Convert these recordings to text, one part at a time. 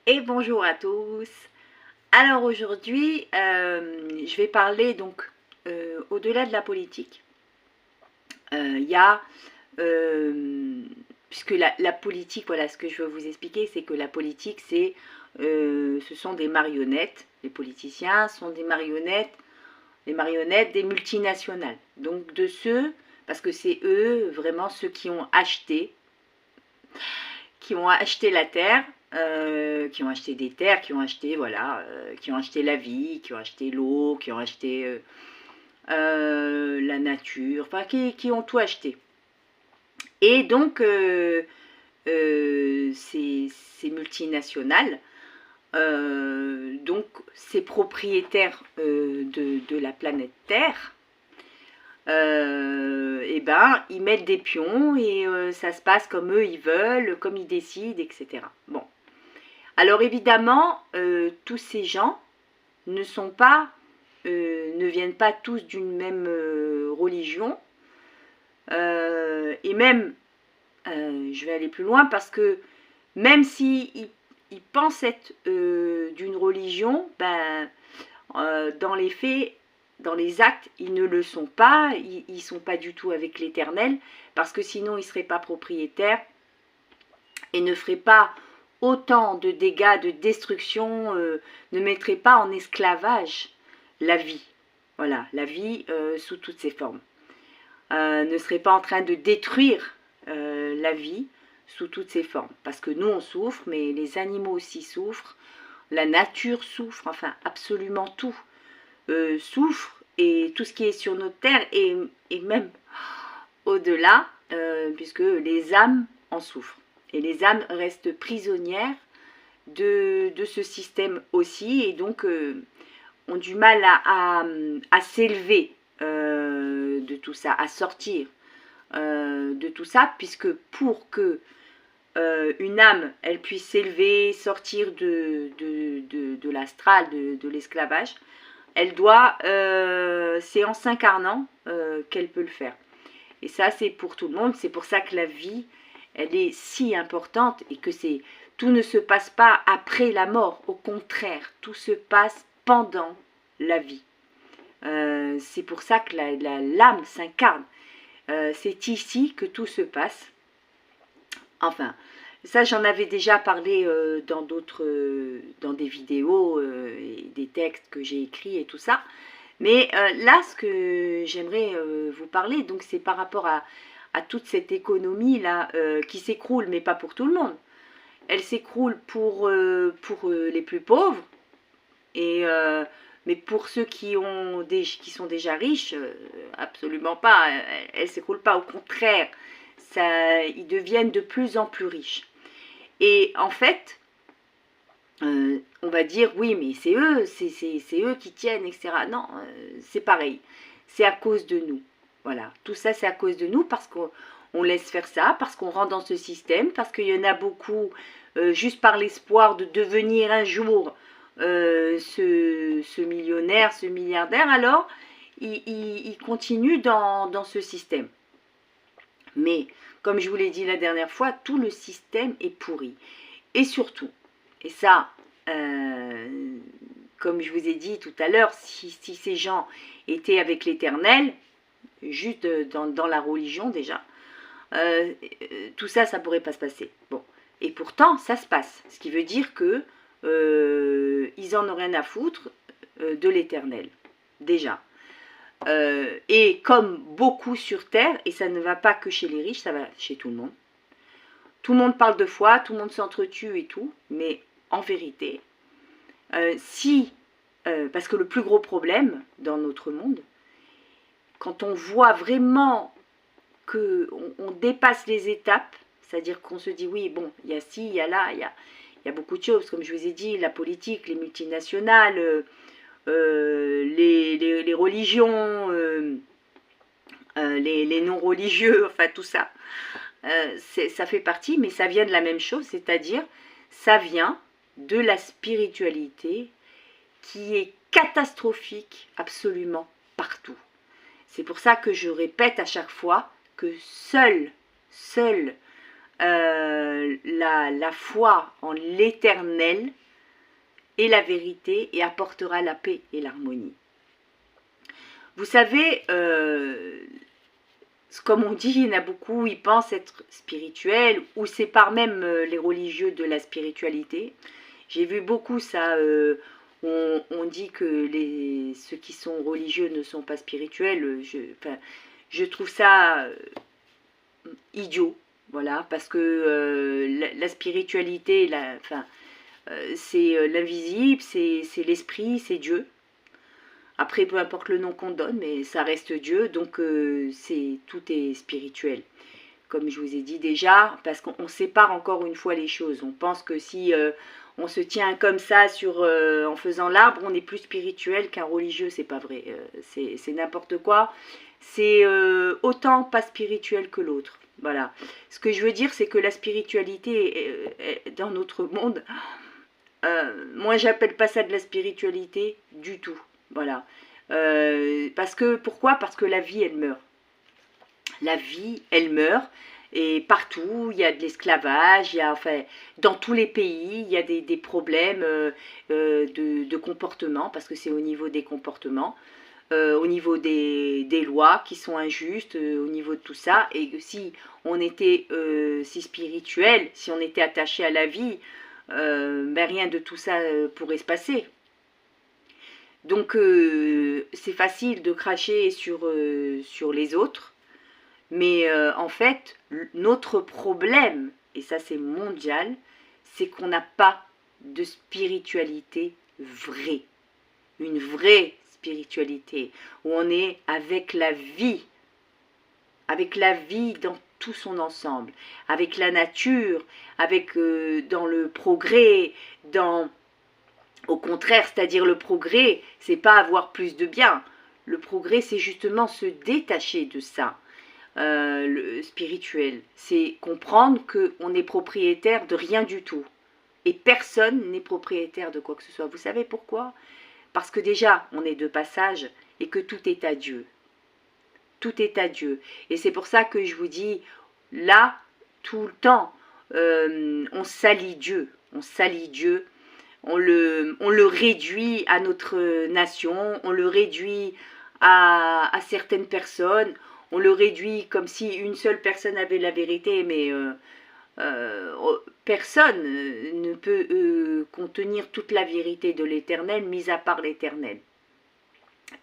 Et bonjour à tous. Alors aujourd'hui, je vais parler donc au-delà de la politique. Il y a, puisque la politique, voilà, ce que je veux vous expliquer, c'est que la politique, ce sont des marionnettes. Les politiciens sont des marionnettes des multinationales. Donc de ceux, parce que c'est eux vraiment ceux qui ont acheté la terre, qui ont acheté des terres, qui ont acheté, voilà, qui ont acheté la vie, qui ont acheté l'eau, qui ont acheté la nature, enfin, qui ont tout acheté. Et donc, ces multinationales, donc ces propriétaires de la planète Terre, et ben ils mettent des pions et ça se passe comme eux ils veulent, comme ils décident, etc. Bon, alors évidemment, tous ces gens ne sont pas, ne viennent pas tous d'une même religion, et même, je vais aller plus loin parce que même si ils pensent être d'une religion, ben, dans les faits, dans les actes, ils ne le sont pas, ils ne sont pas du tout avec l'Éternel, parce que sinon ils ne seraient pas propriétaires et ne feraient pas autant de dégâts, de destruction, ne mettraient pas en esclavage la vie. Voilà, la vie sous toutes ses formes. Ne serait pas en train de détruire la vie sous toutes ses formes. Parce que nous, on souffre, mais les animaux aussi souffrent, la nature souffre, enfin, absolument tout souffre, et tout ce qui est sur notre terre, et même au-delà, puisque les âmes en souffrent. Et les âmes restent prisonnières de ce système aussi, et donc ont du mal à s'élever de tout ça, à sortir de tout ça, puisque pour que une âme, elle puisse s'élever, sortir de l'astral, de l'esclavage, elle doit, c'est en s'incarnant qu'elle peut le faire. Et ça, c'est pour tout le monde. C'est pour ça que la vie, elle est si importante et que tout ne se passe pas après la mort. Au contraire, tout se passe pendant la vie. C'est pour ça que l'âme s'incarne. C'est ici que tout se passe. Enfin, ça j'en avais déjà parlé dans des vidéos et des textes que j'ai écrits et tout ça. Mais là, ce que j'aimerais vous parler, donc c'est par rapport à toute cette économie là qui s'écroule, mais pas pour tout le monde. Elle s'écroule pour les plus pauvres, et mais pour ceux qui sont déjà riches, absolument pas. Elle s'écroule pas. Au contraire, ils deviennent de plus en plus riches. Et en fait, on va dire oui, mais c'est eux qui tiennent, etc. Non, c'est pareil. C'est à cause de nous. Voilà, tout ça c'est à cause de nous parce qu'on laisse faire ça, parce qu'on rentre dans ce système, parce qu'il y en a beaucoup, juste par l'espoir de devenir un jour ce millionnaire, ce milliardaire, alors ils continuent dans ce système. Mais, comme je vous l'ai dit la dernière fois, tout le système est pourri. Et surtout, et ça, comme je vous ai dit tout à l'heure, si ces gens étaient avec l'Éternel, juste dans la religion déjà, tout ça, ça ne pourrait pas se passer. Bon, et pourtant, ça se passe. Ce qui veut dire que ils en ont rien à foutre de l'Éternel, déjà. Et comme beaucoup sur Terre, et ça ne va pas que chez les riches, ça va chez tout le monde. Tout le monde parle de foi, tout le monde s'entretue et tout, mais en vérité, parce que le plus gros problème dans notre monde, quand on voit vraiment qu'on dépasse les étapes, c'est-à-dire qu'on se dit oui, bon, il y a ci, il y a là, il y a beaucoup de choses, comme je vous ai dit, la politique, les multinationales, les religions, les non-religieux, enfin tout ça. Ça fait partie, mais ça vient de la même chose, c'est-à-dire ça vient de la spiritualité qui est catastrophique absolument partout. C'est pour ça que je répète à chaque fois que seul la foi en l'Éternel et la vérité et apportera la paix et l'harmonie. Vous savez, comme on dit, il y en a beaucoup, ils pensent être spirituels ou séparent même les religieux de la spiritualité. J'ai vu beaucoup ça, on dit que ceux qui sont religieux ne sont pas spirituels. Je trouve ça idiot, voilà, parce que la spiritualité, c'est l'invisible, c'est l'esprit, c'est Dieu. Après, peu importe le nom qu'on donne, mais ça reste Dieu, donc tout est spirituel. Comme je vous ai dit déjà, parce qu'on sépare encore une fois les choses. On pense que si on se tient comme ça en faisant l'arbre, on est plus spirituel qu'un religieux, c'est pas vrai. C'est n'importe quoi. C'est autant pas spirituel que l'autre. Voilà. Ce que je veux dire, c'est que la spiritualité dans notre monde, moi j'appelle pas ça de la spiritualité du tout. Voilà. Pourquoi? Parce que la vie, elle meurt. La vie, elle meurt. Et partout, il y a de l'esclavage, dans tous les pays, il y a des problèmes de comportement, parce que c'est au niveau des comportements, au niveau des lois qui sont injustes, au niveau de tout ça. Et si on était si spirituel, si on était attaché à la vie, rien de tout ça pourrait se passer. Donc c'est facile de cracher sur les autres, mais en fait, notre problème, et ça c'est mondial, c'est qu'on n'a pas de spiritualité vraie. Une vraie spiritualité, où on est avec la vie dans tout son ensemble, avec la nature, dans le progrès, au contraire, c'est-à-dire le progrès, c'est pas avoir plus de biens. Le progrès, c'est justement se détacher de ça, le spirituel. C'est comprendre qu'on est propriétaire de rien du tout. Et personne n'est propriétaire de quoi que ce soit. Vous savez pourquoi? Parce que déjà, on est de passage et que tout est à Dieu. Tout est à Dieu. Et c'est pour ça que je vous dis, là, tout le temps, on salit Dieu. On salit Dieu. On le réduit à notre nation, on le réduit à certaines personnes, on le réduit comme si une seule personne avait la vérité, mais personne ne peut contenir toute la vérité de l'Éternel, mis à part l'Éternel.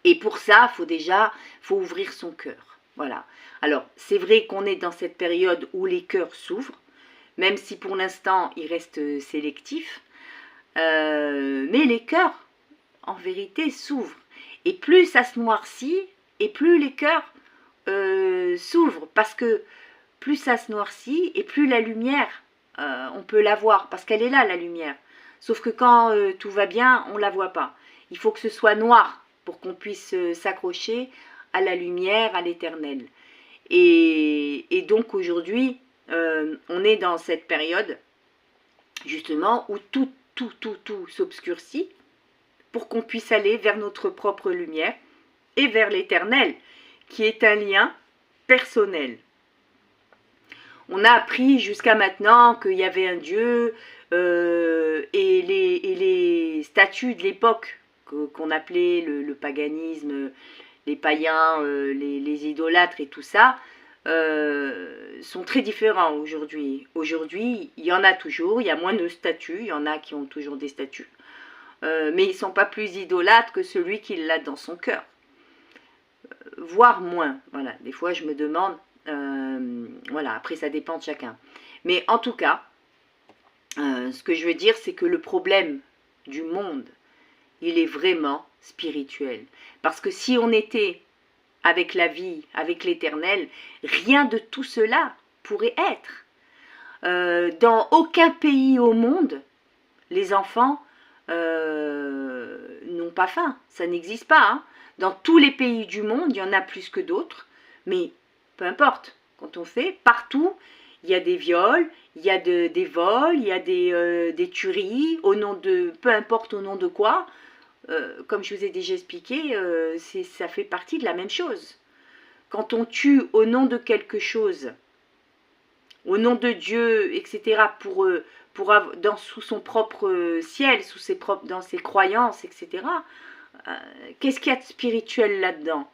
Et pour ça, faut ouvrir son cœur. Voilà. Alors, c'est vrai qu'on est dans cette période où les cœurs s'ouvrent, même si pour l'instant, ils restent sélectifs. Mais les cœurs, en vérité, s'ouvrent. Et plus ça se noircit, et plus les cœurs s'ouvrent. Parce que plus ça se noircit, et plus la lumière, on peut la voir. Parce qu'elle est là, la lumière. Sauf que quand tout va bien, on ne la voit pas. Il faut que ce soit noir pour qu'on puisse s'accrocher à la lumière, à l'Éternel. Et donc aujourd'hui, on est dans cette période, justement, où tout s'obscurcit pour qu'on puisse aller vers notre propre lumière et vers l'Éternel, qui est un lien personnel. On a appris jusqu'à maintenant qu'il y avait un Dieu et les statues de l'époque qu'on appelait le paganisme, les païens, les idolâtres et tout ça, sont très différents aujourd'hui. Aujourd'hui, il y en a toujours, il y a moins de statues, il y en a qui ont toujours des statues, mais ils ne sont pas plus idolâtres que celui qui l'a dans son cœur, voire moins. Voilà, des fois je me demande, voilà, après ça dépend de chacun. Mais en tout cas, ce que je veux dire, c'est que le problème du monde, il est vraiment spirituel. Parce que si on était avec la vie, avec l'Éternel, rien de tout cela pourrait être. Dans aucun pays au monde, les enfants n'ont pas faim. Ça n'existe pas. Hein. Dans tous les pays du monde, il y en a plus que d'autres. Mais peu importe, quand on fait, partout, il y a des viols, il y a des vols, il y a des tueries, peu importe au nom de quoi. Comme je vous ai déjà expliqué, ça fait partie de la même chose. Quand on tue au nom de quelque chose, au nom de Dieu, etc., sous son propre ciel, dans ses croyances, etc., qu'est-ce qu'il y a de spirituel là-dedans?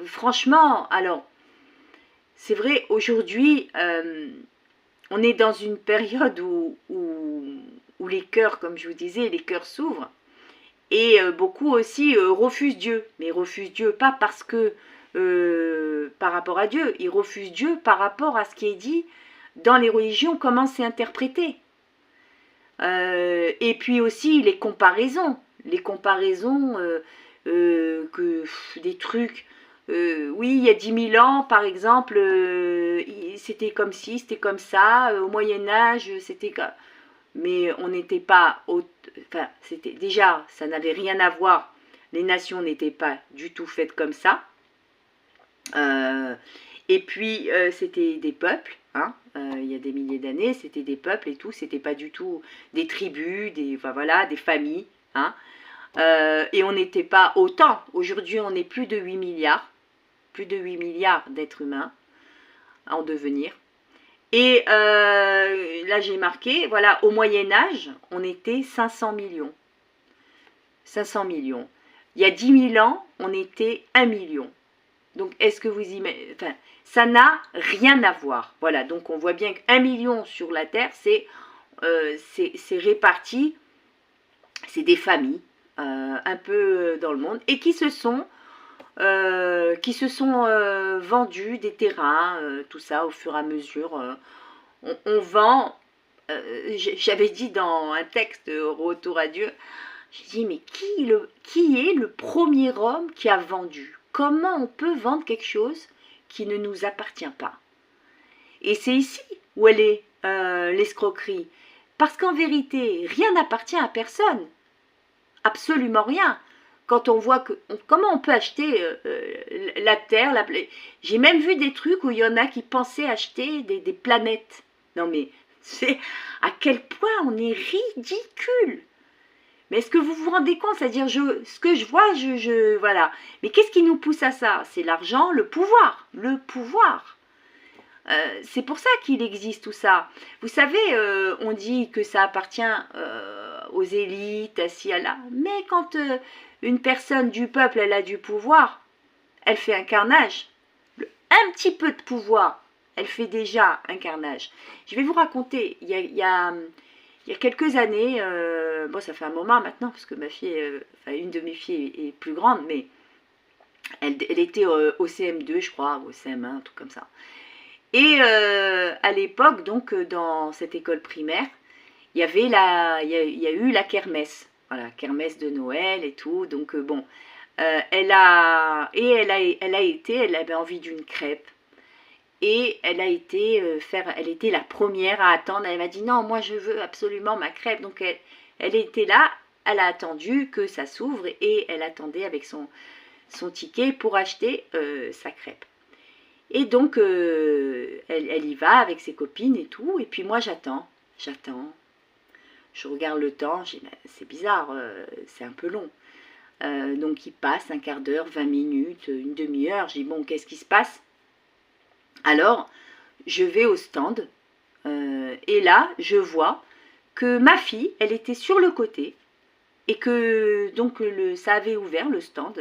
Franchement, alors, c'est vrai, aujourd'hui, on est dans une période où les cœurs, comme je vous disais, les cœurs s'ouvrent, et beaucoup aussi refusent Dieu. Mais refusent Dieu pas parce que par rapport à Dieu, ils refusent Dieu par rapport à ce qui est dit dans les religions, comment c'est interprété. Et puis aussi les comparaisons des trucs. Oui, il y a 10 000 ans, par exemple, c'était comme ci, c'était comme ça. Au Moyen-Âge, c'était comme... Mais on n'était pas... Enfin, c'était déjà, ça n'avait rien à voir. Les nations n'étaient pas du tout faites comme ça. Et puis, c'était des peuples, hein, il y a des milliers d'années, c'était des peuples et tout, c'était pas du tout des tribus, enfin, voilà, des familles, hein, et on n'était pas autant. Aujourd'hui, on est plus de 8 milliards d'êtres humains en devenir. Et là, j'ai marqué, voilà, au Moyen-Âge, on était 500 millions. 500 millions. Il y a 10 000 ans, on était 1 million. Donc, est-ce que vous imaginez... Enfin, ça n'a rien à voir. Voilà, donc on voit bien qu'1 million sur la Terre, c'est réparti, c'est des familles, un peu dans le monde, et qui se sont vendus des terrains, tout ça, au fur et à mesure. On vend... J'avais dit dans un texte, Retour à Dieu, j'ai dit, mais qui est le premier homme qui a vendu? Comment on peut vendre quelque chose qui ne nous appartient pas? Et c'est ici où elle est l'escroquerie. Parce qu'en vérité, rien n'appartient à personne. Absolument rien. Quand on voit que... Comment on peut acheter la Terre, j'ai même vu des trucs où il y en a qui pensaient acheter des planètes. Non mais, c'est à quel point on est ridicule. Mais est-ce que vous vous rendez compte? C'est-à-dire, ce que je vois, voilà. Mais qu'est-ce qui nous pousse à ça? C'est l'argent, le pouvoir. Le pouvoir. C'est pour ça qu'il existe tout ça. Vous savez, on dit que ça appartient aux élites, à ci, à là. Mais quand une personne du peuple, elle a du pouvoir, elle fait un carnage. Un petit peu de pouvoir, elle fait déjà un carnage. Je vais vous raconter, il y a quelques années, bon ça fait un moment maintenant, parce que ma fille, enfin une de mes filles est plus grande, mais elle était au CM2 je crois, ou au CM1, un truc comme ça. Et à l'époque, donc dans cette école primaire, il y a eu la kermesse, voilà, kermesse de Noël et tout, donc bon, elle avait envie d'une crêpe. Et elle était la première à attendre. Elle m'a dit non, moi je veux absolument ma crêpe. Donc elle était là, elle a attendu que ça s'ouvre et elle attendait avec son ticket pour acheter sa crêpe. Et donc elle y va avec ses copines et tout. Et puis moi j'attends. Je regarde le temps, je dis c'est bizarre, c'est un peu long. Donc il passe un quart d'heure, 20 minutes, une demi-heure. Je dis bon, qu'est-ce qui se passe? Alors, je vais au stand et là, je vois que ma fille, elle était sur le côté et que donc ça avait ouvert le stand,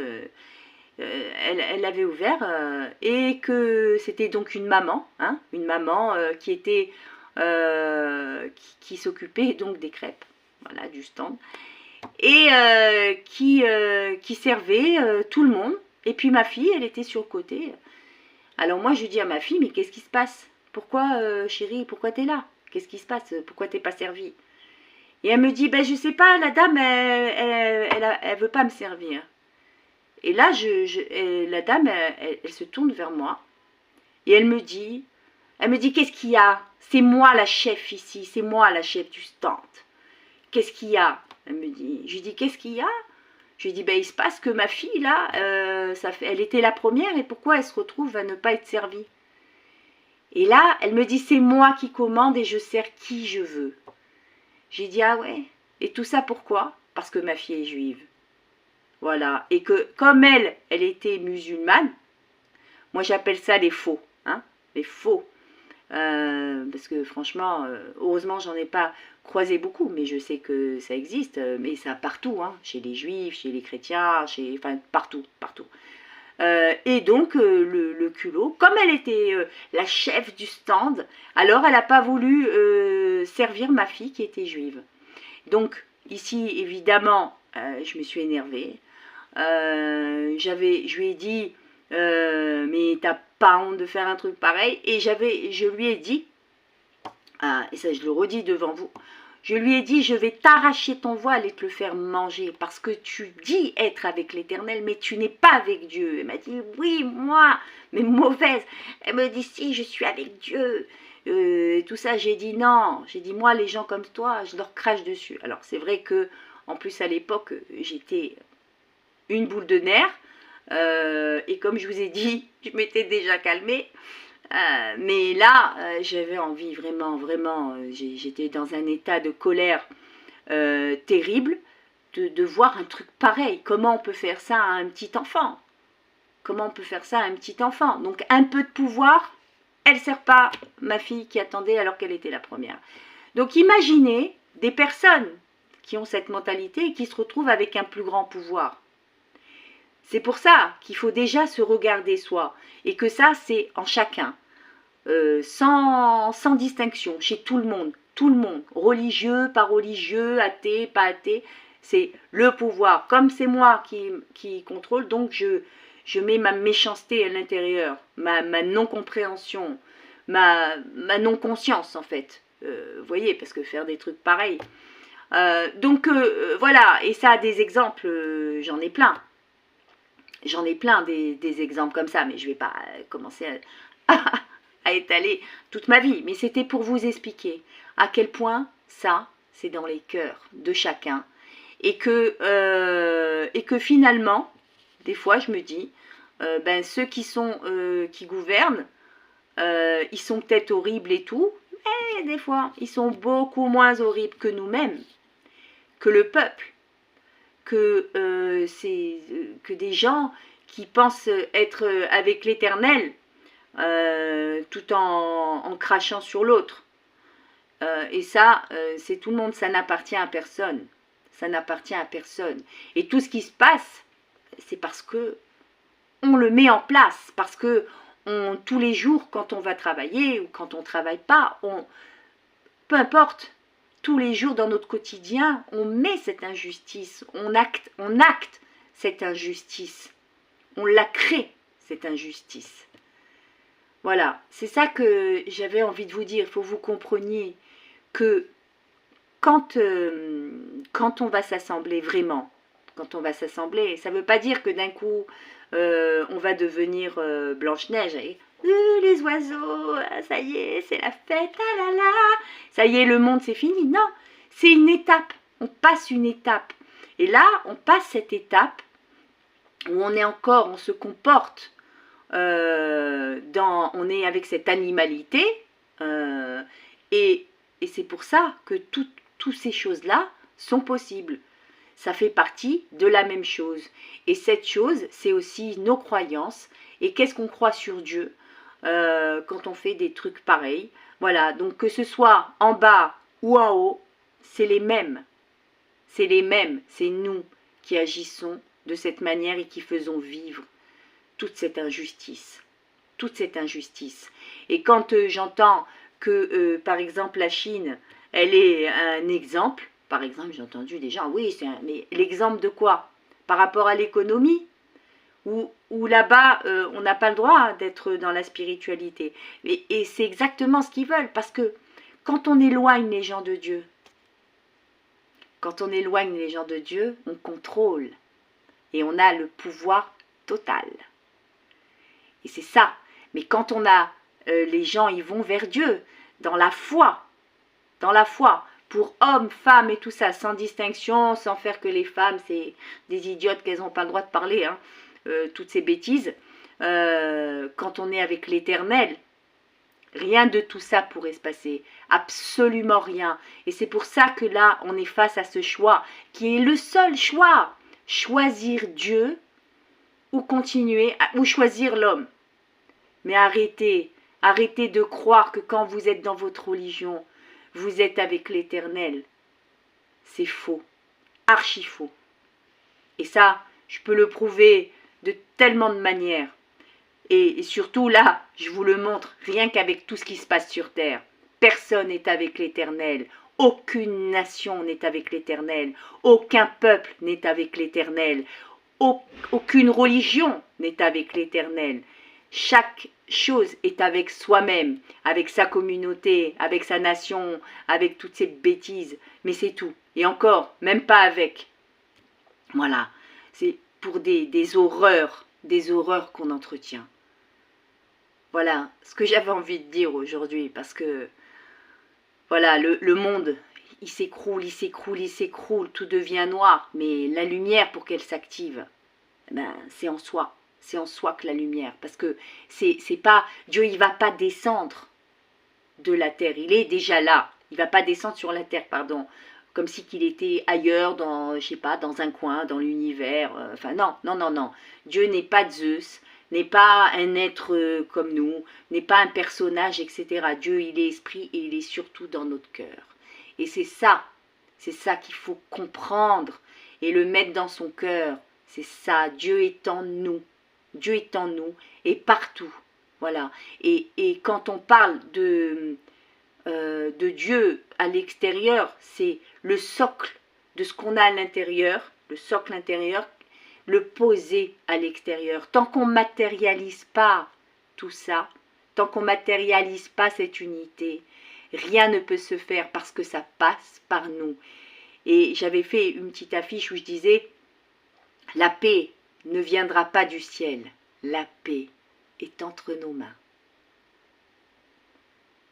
elle avait ouvert et que c'était donc une maman qui était qui s'occupait donc des crêpes, voilà, du stand et qui servait tout le monde. Et puis ma fille, elle était sur le côté. Alors moi, je dis à ma fille, mais qu'est-ce qui se passe? Pourquoi, chérie, pourquoi t'es là? Qu'est-ce qui se passe? Pourquoi t'es pas servie? Et elle me dit, ben je sais pas, la dame, elle veut pas me servir. Et là, la dame, elle se tourne vers moi et elle me dit, qu'est-ce qu'il y a? C'est moi la chef ici, c'est moi la chef du stand. Qu'est-ce qu'il y a? Elle me dit, je lui dis, qu'est-ce qu'il y a? Je lui dis, ben, il se passe que ma fille, là, elle était la première et pourquoi elle se retrouve à ne pas être servie? Et là, elle me dit, c'est moi qui commande et je sers qui je veux. J'ai dit, ah ouais. Et tout ça pourquoi? Parce que ma fille est juive. Voilà. Et que comme elle était musulmane, moi j'appelle ça les faux. Hein, les faux. Parce que franchement, heureusement, j'en ai pas croisé beaucoup, mais je sais que ça existe, mais ça partout, hein, chez les juifs, chez les chrétiens, enfin partout, partout. Et donc le culot, comme elle était la chef du stand, alors elle n'a pas voulu servir ma fille qui était juive. Donc ici, évidemment, je me suis énervée. Je lui ai dit, mais t'as pas honte de faire un truc pareil? Et je lui ai dit, et ça je le redis devant vous, je lui ai dit, je vais t'arracher ton voile et te le faire manger, parce que tu dis être avec l'Éternel, mais tu n'es pas avec Dieu. Elle m'a dit, oui, moi, mais mauvaise. Elle me dit, si, je suis avec Dieu. Tout ça, j'ai dit non. J'ai dit, moi, les gens comme toi, je leur crache dessus. Alors, c'est vrai que, en plus, à l'époque, j'étais une boule de nerfs. Et comme je vous ai dit, je m'étais déjà calmée. Mais là, j'avais envie vraiment, j'étais dans un état de colère terrible de voir un truc pareil. Comment on peut faire ça à un petit enfant? Comment on peut faire ça à un petit enfant? Donc un peu de pouvoir, elle ne sert pas ma fille qui attendait alors qu'elle était la première. Donc imaginez des personnes qui ont cette mentalité et qui se retrouvent avec un plus grand pouvoir. C'est pour ça qu'il faut déjà se regarder soi, et que ça, c'est en chacun, sans distinction, chez tout le monde, religieux, pas religieux, athée, pas athée, c'est le pouvoir. Comme c'est moi qui contrôle, donc je mets ma méchanceté à l'intérieur, ma non-compréhension, ma non-conscience en fait. Vous voyez, parce que faire des trucs pareils. Donc voilà, et ça a des exemples, j'en ai plein. J'en ai plein des exemples comme ça, mais je ne vais pas commencer à étaler toute ma vie. Mais c'était pour vous expliquer à quel point ça, c'est dans les cœurs de chacun. Et que finalement, des fois, je me dis, ceux qui gouvernent, ils sont peut-être horribles et tout, mais des fois, ils sont beaucoup moins horribles que nous-mêmes, que le peuple. Que des gens qui pensent être avec l'Éternel tout en crachant sur l'autre. Et ça, c'est tout le monde, ça n'appartient à personne. Ça n'appartient à personne. Et tout ce qui se passe, c'est parce que on le met en place, parce que tous les jours, quand on va travailler ou quand on ne travaille pas, peu importe, tous les jours dans notre quotidien, on met cette injustice, on acte cette injustice, on la crée, cette injustice. Voilà, c'est ça que j'avais envie de vous dire. Il faut que vous compreniez que quand on va s'assembler vraiment, quand on va s'assembler, ça ne veut pas dire que d'un coup, on va devenir Blanche-Neige. Les oiseaux, ça y est, c'est la fête, ah là là, ça y est, le monde c'est fini. Non, c'est une étape, on passe une étape. Et là, on passe cette étape où on se comporte, on est avec cette animalité, et c'est pour ça que toutes ces choses-là sont possibles. Ça fait partie de la même chose. Et cette chose, c'est aussi nos croyances. Et qu'est-ce qu'on croit sur Dieu quand on fait des trucs pareils. Voilà, donc que ce soit en bas ou en haut, c'est les mêmes. C'est les mêmes, c'est nous qui agissons de cette manière et qui faisons vivre toute cette injustice. Toute cette injustice. Et quand j'entends que, par exemple, la Chine, elle est un exemple, par exemple, j'ai entendu des gens, oui, mais l'exemple de quoi? Par rapport à l'économie? Où là-bas, on n'a pas le droit d'être dans la spiritualité. Et c'est exactement ce qu'ils veulent, parce que quand on éloigne les gens de Dieu, on contrôle, et on a le pouvoir total. Et c'est ça. Mais quand on a, les gens, ils vont vers Dieu, dans la foi, pour hommes, femmes et tout ça, sans distinction, sans faire que les femmes, c'est des idiotes, qu'elles n'ont pas le droit de parler, hein. Toutes ces bêtises, quand on est avec l'Éternel, rien de tout ça pourrait se passer, absolument rien. Et c'est pour ça que là, on est face à ce choix, qui est le seul choix, choisir Dieu ou continuer, ou choisir l'homme. Mais arrêtez Arrêtez de croire que quand vous êtes dans votre religion, vous êtes avec l'Éternel. C'est faux, archi faux. Et ça, je peux le prouver de tellement de manières. Et surtout là, je vous le montre, rien qu'avec tout ce qui se passe sur terre. Personne n'est avec l'Éternel. Aucune nation n'est avec l'Éternel. Aucun peuple n'est avec l'Éternel. Aucune religion n'est avec l'Éternel. Chaque chose est avec soi-même, avec sa communauté, avec sa nation, avec toutes ces bêtises. Mais c'est tout. Et encore, même pas avec. Voilà. C'est pour des horreurs qu'on entretient. Voilà ce que j'avais envie de dire aujourd'hui, parce que voilà, le monde, il s'écroule, il s'écroule, il s'écroule, tout devient noir, mais la lumière, pour qu'elle s'active, ben, c'est en soi que la lumière, parce que c'est pas, Dieu, il va pas descendre de la terre, il est déjà là, il va pas descendre sur la terre, pardon, comme si qu'il était ailleurs, dans, je sais pas, dans un coin, dans l'univers, enfin non, non, non, non, Dieu n'est pas Zeus, n'est pas un être comme nous, n'est pas un personnage, etc. Dieu, il est esprit et il est surtout dans notre cœur. Et c'est ça qu'il faut comprendre et le mettre dans son cœur. C'est ça, Dieu est en nous. Dieu est en nous et partout. Voilà. Et quand on parle de Dieu à l'extérieur, c'est le socle de ce qu'on a à l'intérieur, le socle intérieur, le poser à l'extérieur. Tant qu'on ne matérialise pas tout ça, tant qu'on ne matérialise pas cette unité, rien ne peut se faire parce que ça passe par nous. Et j'avais fait une petite affiche où je disais « La paix ne viendra pas du ciel, la paix est entre nos mains ».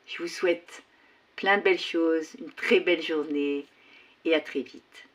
Je vous souhaite plein de belles choses, une très belle journée et à très vite.